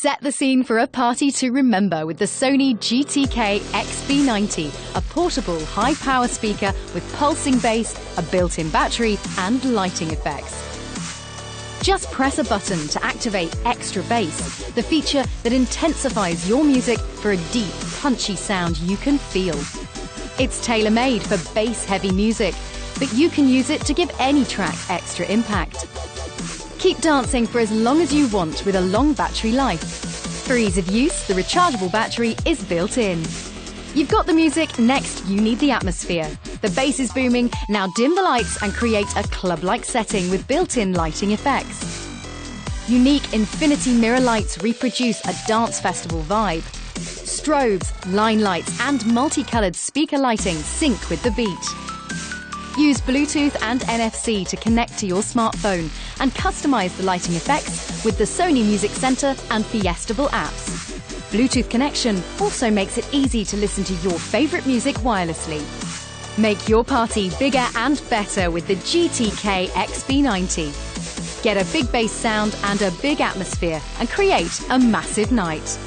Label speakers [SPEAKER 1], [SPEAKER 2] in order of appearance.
[SPEAKER 1] Set the scene for a party to remember with the Sony GTKXB90, a portable high-power speaker with pulsing bass, a built-in battery and lighting effects. Just press a button to activate Extra Bass, the feature that intensifies your music for a deep, punchy sound you can feel. It's tailor-made for bass-heavy music, but you can use it to give any track extra impact. Keep dancing for as long as you want with a long battery life. For ease of use, the rechargeable battery is built in. You've got the music, next you need the atmosphere. The bass is booming, now dim the lights and create a club-like setting with built-in lighting effects. Unique infinity mirror lights reproduce a dance festival vibe. Strobes, line lights and multicoloured speaker lighting sync with the beat. Use Bluetooth and NFC to connect to your smartphone and customize the lighting effects with the Sony-music Center and Fiestable apps. Bluetooth connection also makes it easy to listen to your favorite music wirelessly. Make your party bigger and better with the GTKXB90. Get a big bass sound and a big atmosphere and create a massive night.